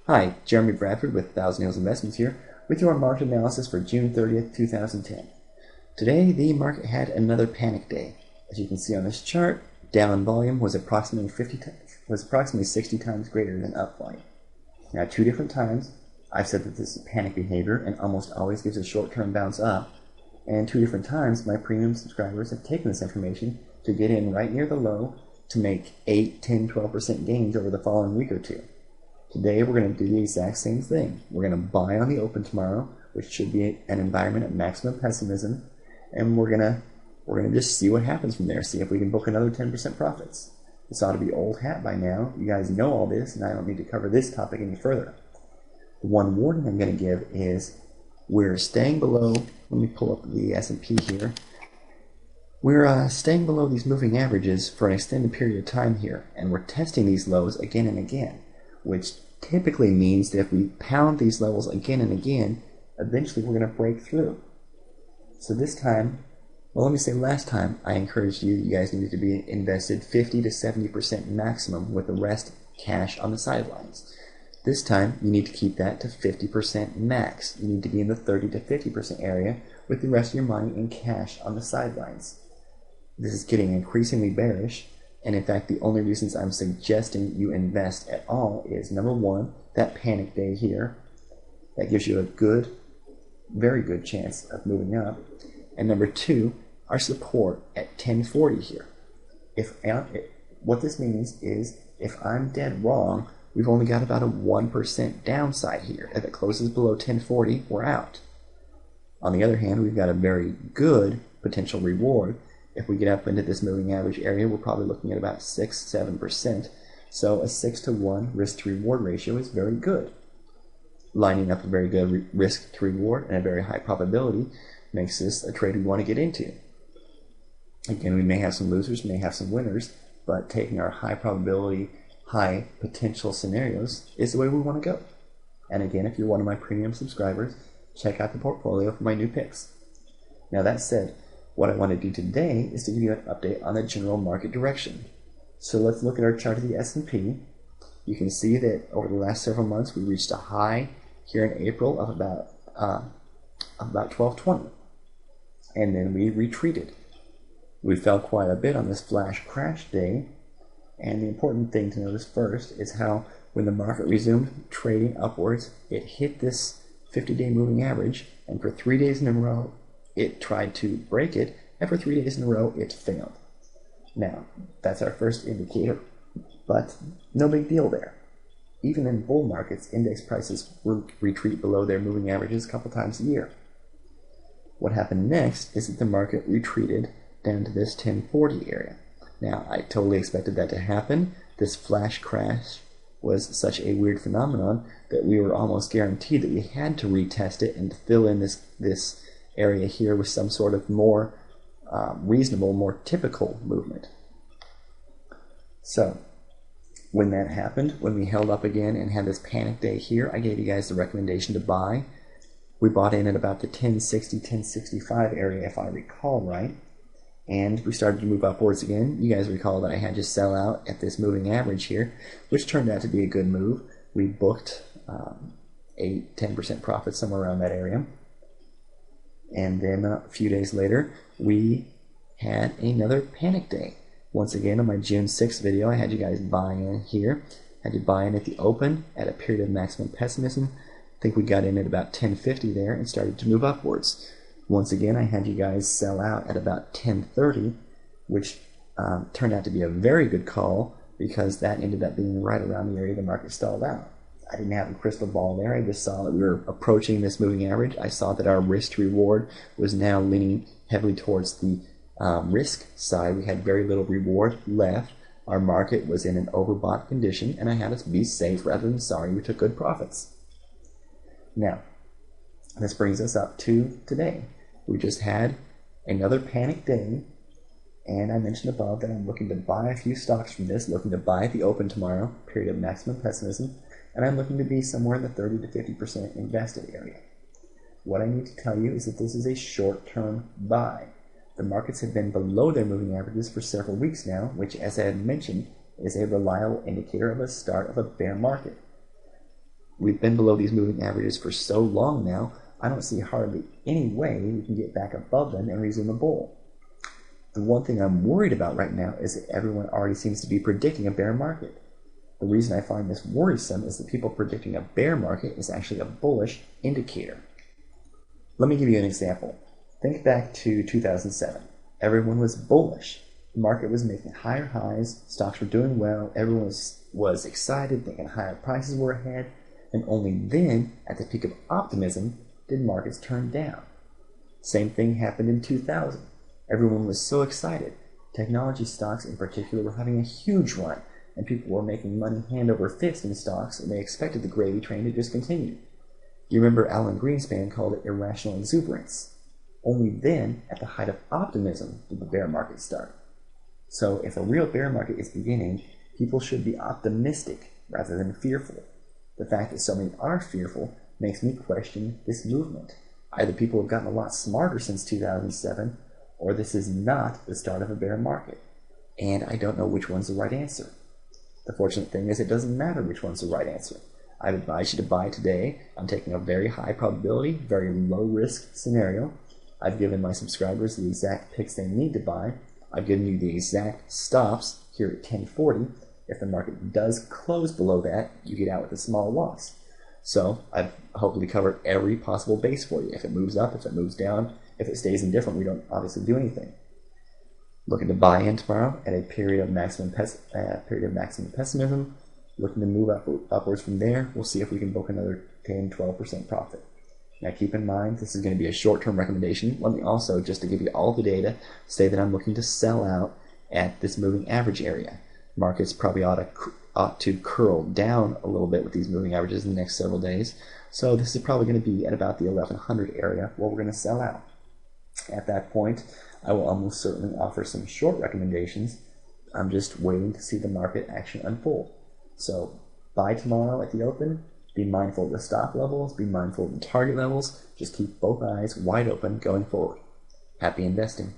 Hi, Jeremy Bradford with Thousand Hills Investments here with your market analysis for June 30th, 2010. Today, the market had another panic day. As you can see on this chart, down volume was approximately 60 times greater than up volume. Now, two different times, I've said that this is panic behavior and almost always gives a short-term bounce up. And two different times, my premium subscribers have taken this information to get in right near the low to make 8, 10, 12% gains over the following week or two. Today we're going to do the exact same thing. We're going to buy on the open tomorrow, which should be an environment of maximum pessimism, and we're going to just see what happens from there, see if we can book another 10% profits. This ought to be old hat by now. You guys know all this, and I don't need to cover this topic any further. The one warning I'm going to give is we're staying below, let me pull up the S&P here. We're staying below these moving averages for an extended period of time here, and we're testing these lows again and again, which typically means that if we pound these levels again and again, eventually we're going to break through. So this time, well, let me say last time, I encouraged you guys needed to be invested 50 to 70% maximum with the rest cash on the sidelines. This time, you need to keep that to 50% max. You need to be in the 30 to 50% area with the rest of your money in cash on the sidelines. This is getting increasingly bearish. And in fact, the only reasons I'm suggesting you invest at all is, number one, that panic day here. That gives you a good, very good chance of moving up. And number two, our support at 1040 here. What this means is, if I'm dead wrong, we've only got about a 1% downside here. If it closes below 1040, we're out. On the other hand, we've got a very good potential reward. If we get up into this moving average area, we're probably looking at about 6-7%. So a 6 to 1 risk to reward ratio is very good. Lining up a very good risk to reward and a very high probability makes this a trade we want to get into. Again, we may have some losers, may have some winners, but taking our high probability, high potential scenarios is the way we want to go. And again, if you're one of my premium subscribers, check out the portfolio for my new picks. Now that said, what I want to do today is to give you an update on the general market direction. So let's look at our chart of the S&P. You can see that over the last several months we reached a high here in April of about 1220, and then we retreated. We fell quite a bit on this flash crash day, and the important thing to notice first is how when the market resumed trading upwards, it hit this 50-day moving average, and for 3 days in a row it tried to break it, and for 3 days in a row it failed. Now, that's our first indicator, but no big deal there. Even in bull markets, index prices will retreat below their moving averages a couple times a year. What happened next is that the market retreated down to this 1040 area. Now, I totally expected that to happen. This flash crash was such a weird phenomenon that we were almost guaranteed that we had to retest it and fill in this area here with some sort of more reasonable, more typical movement. So when that happened, when we held up again and had this panic day here, I gave you guys the recommendation to buy. We bought in at about the 1060, 1065 area, if I recall right, and we started to move upwards again. You guys recall that I had to sell out at this moving average here, which turned out to be a good move. We booked 8-10% profit somewhere around that area. And then a few days later, we had another panic day. Once again, on my June 6th video, I had you guys buy in here. I had you buy in at the open at a period of maximum pessimism. I think we got in at about 1050 there and started to move upwards. Once again, I had you guys sell out at about 1030, which turned out to be a very good call because that ended up being right around the area the market stalled out. I didn't have a crystal ball there. I just saw that we were approaching this moving average. I saw that our risk to reward was now leaning heavily towards the risk side. We had very little reward left. Our market was in an overbought condition, and I had us be safe rather than sorry. We took good profits. Now, this brings us up to today. We just had another panic day, and I mentioned above that I'm looking to buy a few stocks from this, looking to buy at the open tomorrow, period of maximum pessimism, and I'm looking to be somewhere in the 30 to 50% invested area. What I need to tell you is that this is a short-term buy. The markets have been below their moving averages for several weeks now, which, as I had mentioned, is a reliable indicator of a start of a bear market. We've been below these moving averages for so long now, I don't see hardly any way we can get back above them and resume a bull. The one thing I'm worried about right now is that everyone already seems to be predicting a bear market. The reason I find this worrisome is that people predicting a bear market is actually a bullish indicator. Let me give you an example. Think back to 2007. Everyone was bullish. The market was making higher highs, stocks were doing well, everyone was excited, thinking higher prices were ahead, and only then, at the peak of optimism, did markets turn down. Same thing happened in 2000. Everyone was so excited. Technology stocks in particular were having a huge run, and people were making money hand over fist in stocks, and they expected the gravy train to just continue. You remember Alan Greenspan called it irrational exuberance. Only then, at the height of optimism, did the bear market start. So if a real bear market is beginning, people should be optimistic rather than fearful. The fact that so many are fearful makes me question this movement. Either people have gotten a lot smarter since 2007, or this is not the start of a bear market. And I don't know which one's the right answer. The fortunate thing is it doesn't matter which one's the right answer. I'd advise you to buy today. I'm taking a very high probability, very low risk scenario. I've given my subscribers the exact picks they need to buy. I've given you the exact stops here at 1040. If the market does close below that, you get out with a small loss. So I've hopefully covered every possible base for you. If it moves up, if it moves down, if it stays indifferent, we don't obviously do anything. Looking to buy in tomorrow at a period of maximum pessimism. Looking to move upwards from there. We'll see if we can book another 10-12% profit. Now keep in mind, this is going to be a short-term recommendation. Let me also, just to give you all the data, say that I'm looking to sell out at this moving average area. Markets probably ought to curl down a little bit with these moving averages in the next several days. So this is probably going to be at about the 1100 area where we're going to sell out. At that point, I will almost certainly offer some short recommendations. I'm just waiting to see the market action unfold. So buy tomorrow at the open. Be mindful of the stop levels. Be mindful of the target levels. Just keep both eyes wide open going forward. Happy investing.